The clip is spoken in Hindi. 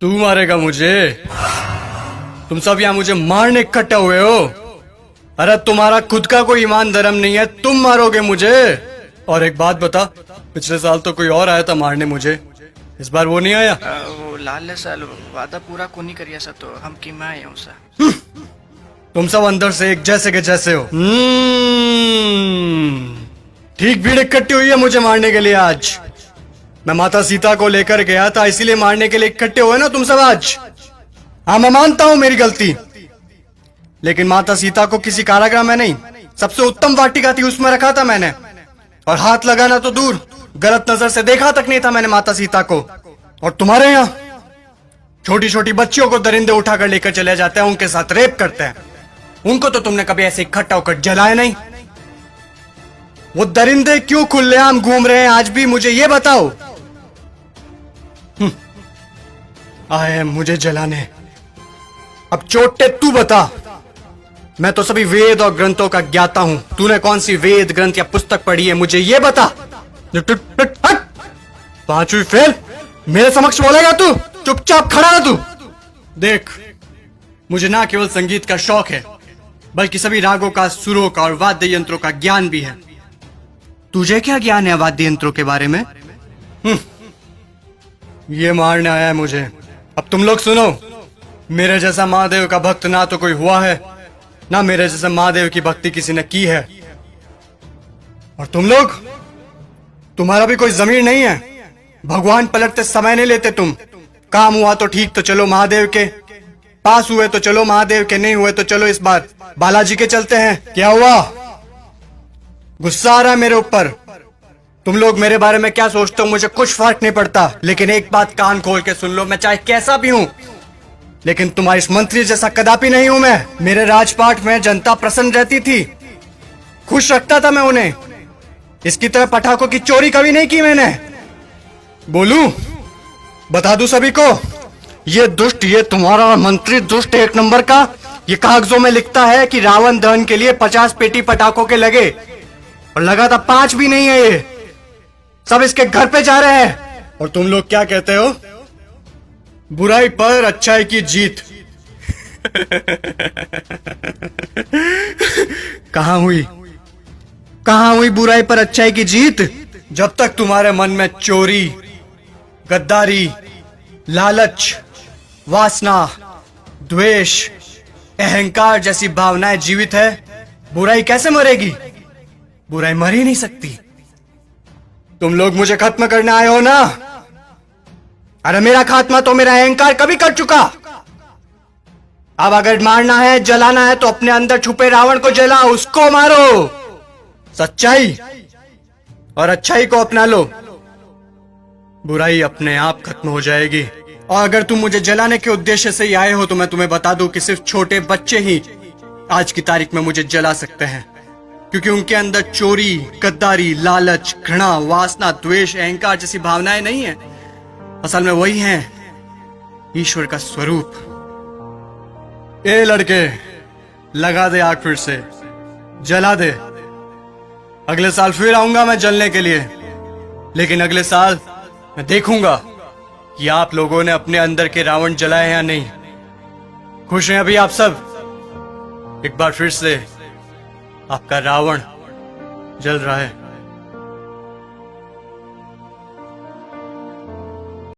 तू मारेगा मुझे? तुम सब यहाँ मुझे मारने इकट्ठे हुए हो? अरे तुम्हारा खुद का कोई ईमान धर्म नहीं है, तुम मारोगे मुझे? और एक बात बता, पिछले साल तो कोई और आया था मारने मुझे, इस बार वो नहीं आया? वो लाल साल वादा पूरा कोनी करिया सा तो हम की मैं आया हूँ सा। तुम सब अंदर से एक जैसे के जैसे हो। ठीक भीड़ इकट्ठी हुई है मुझे मारने के लिए आज। मैं माता सीता को लेकर गया था, इसीलिए मारने के लिए इकट्ठे हुए ना तुम सब आज। हाँ, मैं मानता हूं मेरी गलती, लेकिन माता सीता को किसी कारागृह में नहीं, सबसे उत्तम वाटिका थी उसमें रखा था मैंने। और हाथ लगाना तो दूर, गलत नजर से देखा तक नहीं था मैंने माता सीता को। और तुम्हारे यहाँ छोटी छोटी बच्चियों को दरिंदे उठाकर लेकर चले जाते हैं, उनके साथ रेप करते हैं। उनको तो तुमने कभी ऐसे इकट्ठा होकर जलाया नहीं। वो दरिंदे क्यों खुलेआम घूम रहे हैं आज भी, मुझे ये बताओ। आए मुझे जलाने। अब चोटे तू बता। मैं तो सभी वेद और ग्रंथों का ज्ञाता हूं, तूने कौन सी वेद ग्रंथ या पुस्तक पढ़ी है, मुझे ये बता। पांचवी फेल मेरे समक्ष बोलेगा तू? चुपचाप खड़ा रह तू। देख, मुझे ना केवल संगीत का शौक है, बल्कि सभी रागों का, सुरों का और वाद्य यंत्रों का ज्ञान भी है। तुझे क्या ज्ञान है वाद्य यंत्रों के बारे में? ये मारने आया है मुझे। अब तुम लोग सुनो, मेरे जैसा महादेव का भक्त ना तो कोई हुआ है, ना मेरे जैसा महादेव की भक्ति किसी ने की है। और तुम लोग, तुम्हारा भी कोई जमीर नहीं है। भगवान पलटते समय नहीं लेते तुम। काम हुआ तो ठीक, तो चलो महादेव के पास, हुए तो चलो महादेव के, नहीं हुए तो चलो इस बार बालाजी के चलते हैं। क्या हुआ? गुस्सा आ रहा है मेरे ऊपर? तुम लोग मेरे बारे में क्या सोचते हो मुझे कुछ फर्क नहीं पड़ता, लेकिन एक बात कान खोल के सुन लो, मैं चाहे कैसा भी हूं, लेकिन तुम्हारी इस मंत्री जैसा कदापि नहीं हूं मैं। मेरे राजपाट में जनता प्रसन्न रहती थी, खुश रखता था मैं उन्हें। इसकी तरह पटाखों की चोरी कभी नहीं की मैंने। बोलूं, बता दूं सभी को, ये दुष्ट, ये तुम्हारा मंत्री दुष्ट एक नंबर का, ये कागजों में लिखता है कि रावण दहन के लिए 50 पेटी पटाखों के लगे, और लगा था 5 भी नहीं है, ये सब इसके घर पे जा रहे हैं। और तुम लोग क्या कहते हो? बुराई पर अच्छाई की जीत। कहां हुई, कहां हुई बुराई पर अच्छाई की जीत? जब तक तुम्हारे मन में चोरी, गद्दारी, लालच, वासना, द्वेष, अहंकार जैसी भावनाएं जीवित है, बुराई कैसे मरेगी? बुराई मर ही नहीं सकती। तुम लोग मुझे खत्म करने आए हो ना? अरे मेरा खात्मा तो मेरा अहंकार कभी कर चुका। अब अगर मारना है, जलाना है, तो अपने अंदर छुपे रावण को जलाओ, उसको मारो। सच्चाई और अच्छाई को अपना लो, बुराई अपने आप खत्म हो जाएगी। और अगर तुम मुझे जलाने के उद्देश्य से ही आए हो, तो मैं तुम्हें बता दूं कि सिर्फ छोटे बच्चे ही आज की तारीख में मुझे जला सकते हैं, क्योंकि उनके अंदर चोरी, गद्दारी, लालच, घृणा, वासना, द्वेष, अहंकार जैसी भावनाएं नहीं है। असल में वही हैं ईश्वर का स्वरूप। ए लड़के, लगा दे आग, फिर से जला दे। अगले साल फिर आऊंगा मैं जलने के लिए, लेकिन अगले साल मैं देखूंगा कि आप लोगों ने अपने अंदर के रावण जलाए या नहीं। खुश हैं अभी आप सब? एक बार फिर से आपका रावण जल रहा है।